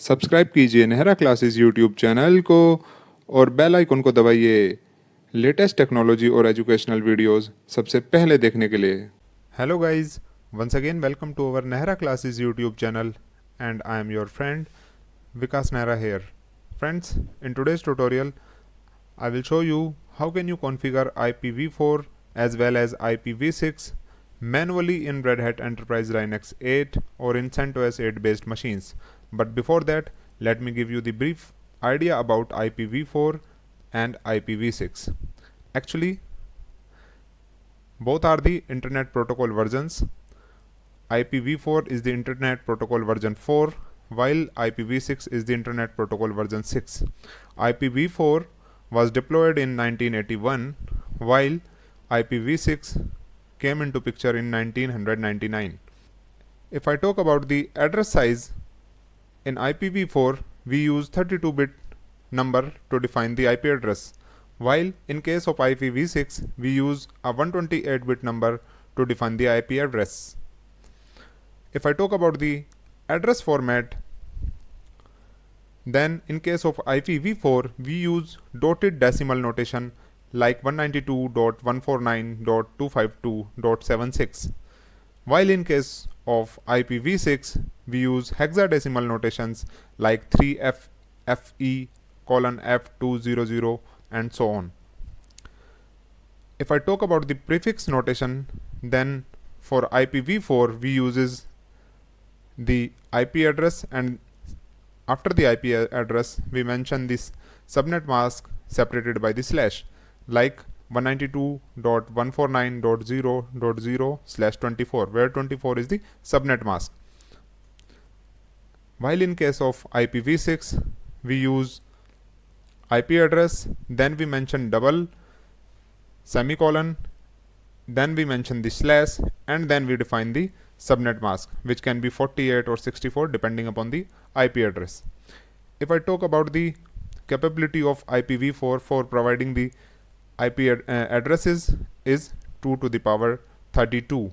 Subscribe कीजिए Nehra classes YouTube channel को और बेल आइकन को दबाइए लेटेस्ट टेक्नोलॉजी और एजुकेशनल वीडियोस सबसे पहले देखने के लिए। Hello guys, once again welcome to our Nehra Classes YouTube channel and I am your friend Vikas Nehra here. Friends, in today's tutorial I will show you how can you configure IPv4 as well as IPv6 manually in Red Hat Enterprise Linux 8 or in CentOS 8 based machines. But before that, let me give you the brief idea about IPv4 and IPv6. Actually, both are the Internet Protocol versions. IPv4 is the Internet Protocol version 4, while IPv6 is the Internet Protocol version 6. IPv4 was deployed in 1981, while IPv6 came into picture in 1999. If I talk about the address size, in IPv4 we use 32-bit number to define the IP address, while in case of IPv6 we use a 128-bit number to define the IP address. If I talk about the address format, then in case of IPv4 we use dotted decimal notation like 192.149.252.76, while in case of IPv6 we use hexadecimal notations like 3FFE colon F200 and so on. If I talk about the prefix notation, then for IPv4 we uses the IP address, and after the IP address we mention this subnet mask separated by the slash like 192.149.0.0/24, where 24 is the subnet mask. While in case of IPv6 we use IP address, then we mention double semicolon, then we mention the slash, and then we define the subnet mask, which can be 48 or 64 depending upon the IP address. If I talk about the capability of IPv4 for providing the IP addresses is 2 to the power 32.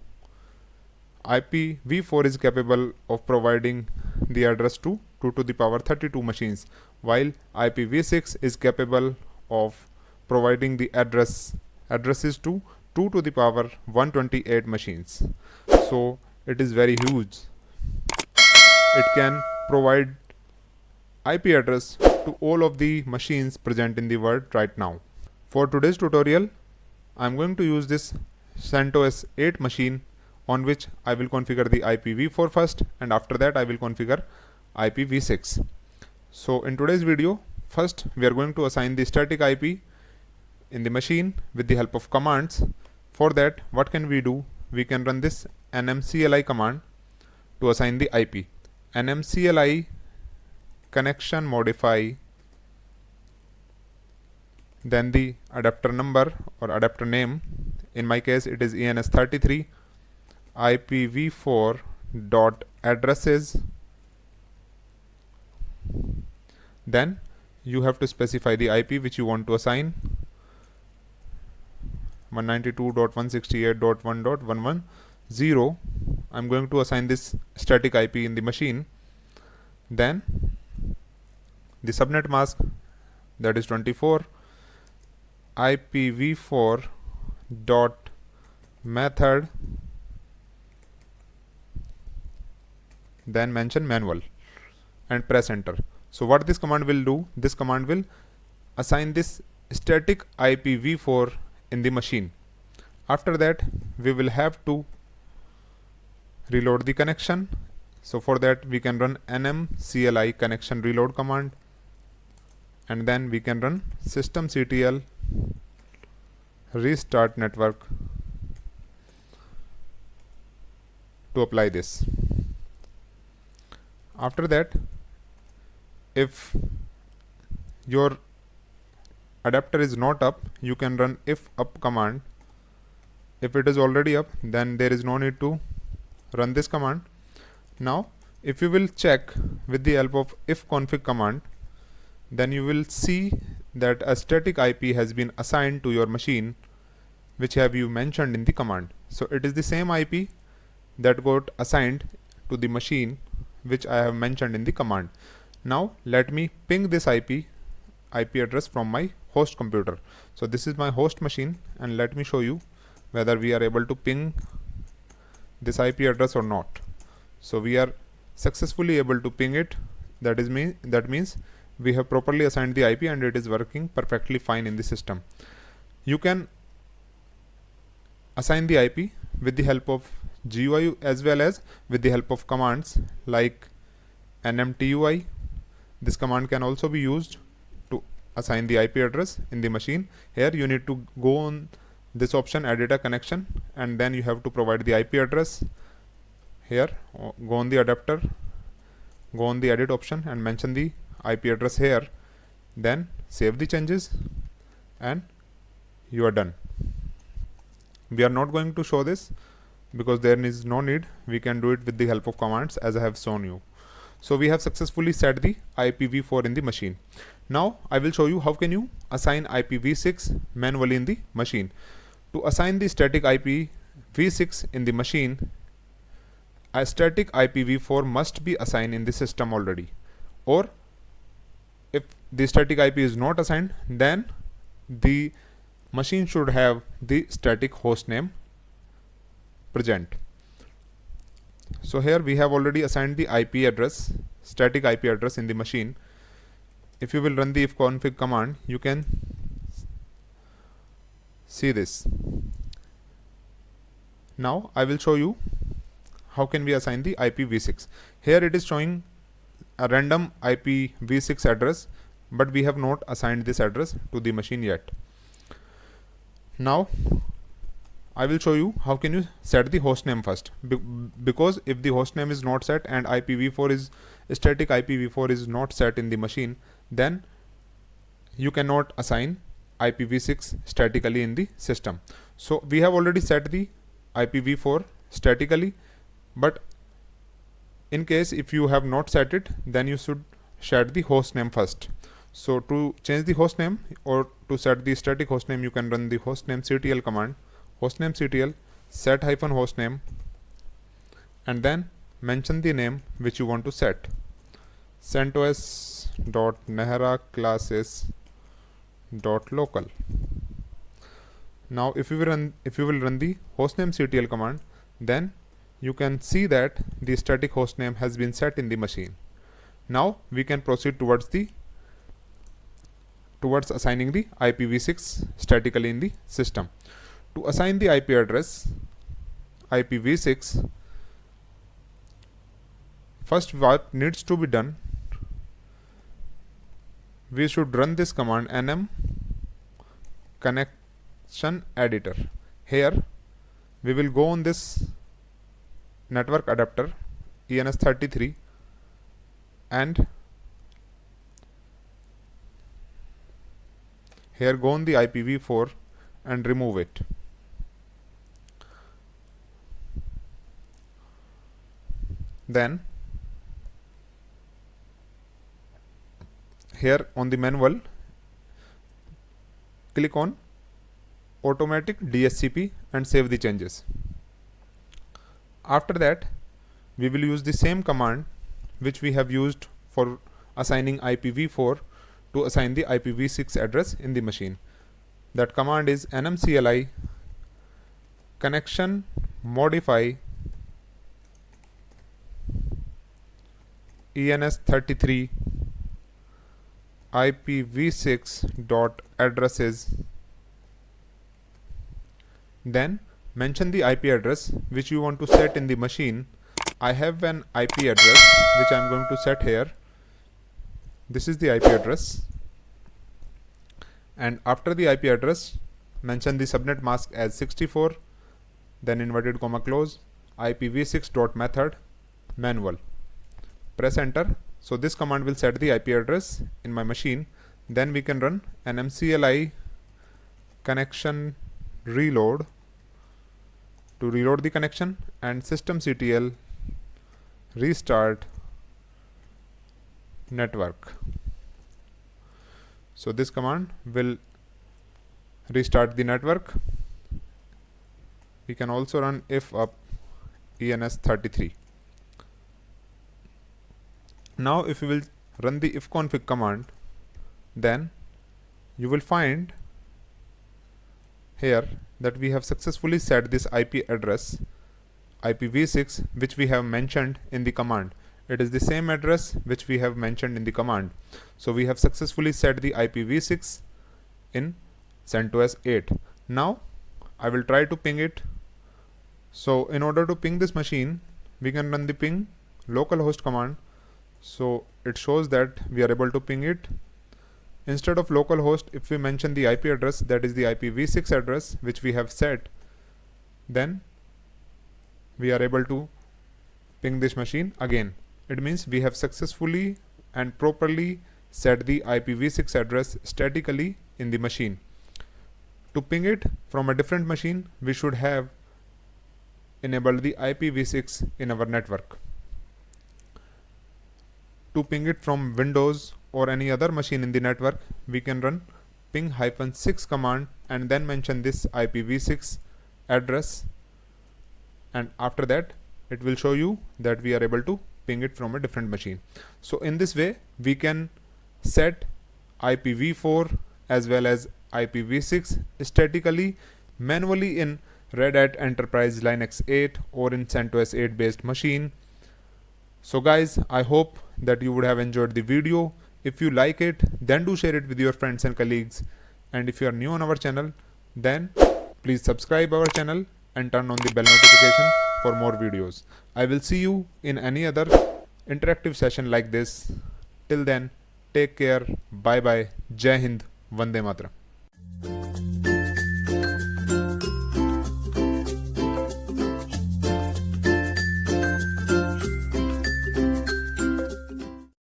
IPv4 is capable of providing the address to 2 to the power 32 machines, while IPv6 is capable of providing the addresses to 2 to the power 128 machines. So it is very huge. It can provide IP address to all of the machines present in the world right now. For today's tutorial, I am going to use this CentOS 8 machine on which I will configure the IPv4 first, and after that I will configure IPv6. So in today's video, first we are going to assign the static IP in the machine with the help of commands. For that, what can we do? We can run this nmcli command to assign the IP. nmcli connection modify, then the adapter number or adapter name, in my case it is ENS33, IPv4 dot addresses, then you have to specify the IP which you want to assign, 192.168.1.110. I'm going to assign this static IP in the machine. Then the subnet mask, that is 24, IPv4 dot method, then mention manual and press enter. So what this command will do, this command will assign this static IPv4 in the machine. After that we will have to reload the connection. So for that we can run nmcli connection reload command, and then we can run systemctl restart network to apply this. After that, if your adapter is not up, you can run if up command. If it is already up, then there is no need to run this command. Now if you will check with the help of ifconfig command, then you will see that a static IP has been assigned to your machine, which have you mentioned in the command. So it is the same IP that got assigned to the machine which I have mentioned in the command. Now let me ping this IP address from my host computer. So this is my host machine, and let me show you whether we are able to ping this IP address or not. So we are successfully able to ping it. That means we have properly assigned the IP and it is working perfectly fine in the system. You can assign the IP with the help of GUI as well as with the help of commands like nmtui. This command can also be used to assign the IP address in the machine. Here you need to go on this option, edit a connection, and then you have to provide the IP address. Here go on the adapter, go on the edit option and mention the IP address here, then save the changes and you are done. We are not going to show this because there is no need. We can do it with the help of commands as I have shown you. So we have successfully set the IPv4 in the machine. Now I will show you how can you assign IPv6 manually in the machine. To assign the static IPv6 in the machine, a static IPv4 must be assigned in the system already, or if the static IP is not assigned, then the machine should have the static host name present. So here we have already assigned the IP address, static IP address in the machine. If you will run the ifconfig command, you can see this. Now I will show you how can we assign the IPv6. Here it is showing a random IPv6 address, but we have not assigned this address to the machine yet. Now I will show you how can you set the host name first, because if the host name is not set and static IPv4 is not set in the machine, then you cannot assign IPv6 statically in the system. So we have already set the IPv4 statically, but in case if you have not set it, then you should set the host name first. So to change the host name or to set the static host name, you can run the hostnamectl command, hostnamectl set-hostname, and then mention the name which you want to set. CentOS.NehraClasses.local. Now if you will run the hostnamectl command, then you can see that the static host name has been set in the machine. Now we can proceed towards assigning the IPv6 statically in the system. To assign the IP address IPv6, first what needs to be done, we should run this command nm connection editor. Here we will go on this network adapter ENS33 and here go on the IPv4 and remove it. Then here on the manual, click on automatic DSCP and save the changes. After that, we will use the same command which we have used for assigning IPv4 to assign the IPv6 address in the machine. That command is nmcli connection modify ENS33 IPv6 dot addresses. Then mention the IP address which you want to set in the machine. I have an IP address which I am going to set here. This is the IP address, and after the IP address, mention the subnet mask as 64, then inverted comma close, IPv6.method manual. Press enter. So this command will set the IP address in my machine. Then we can run nmcli connection reload to reload the connection, and systemctl restart network. So this command will restart the network. We can also run if up ENS33. Now if we will run the ifconfig command, then you will find here that we have successfully set this IP address IPv6 which we have mentioned in the command. It is the same address which we have mentioned in the command. So we have successfully set the IPv6 in CentOS 8. Now I will try to ping it. So in order to ping this machine, we can run the ping localhost command. So it shows that we are able to ping it. Instead of localhost, if we mention the IP address, that is the IPv6 address which we have set, then we are able to ping this machine again. It means we have successfully and properly set the IPv6 address statically in the machine. To ping it from a different machine, we should have enabled the IPv6 in our network. To ping it from Windows or any other machine in the network, we can run ping-6 command and then mention this IPv6 address, and after that it will show you that we are able to ping it from a different machine. So in this way we can set IPv4 as well as IPv6 statically manually in Red Hat Enterprise Linux 8 or in CentOS 8 based machine. So guys, I hope that you would have enjoyed the video. If you like it, then do share it with your friends and colleagues, and if you are new on our channel, then please subscribe our channel and turn on the bell notification for more videos. I will see you in any other interactive session like this. Till then, take care, bye bye, Jai Hind, Vande Mataram.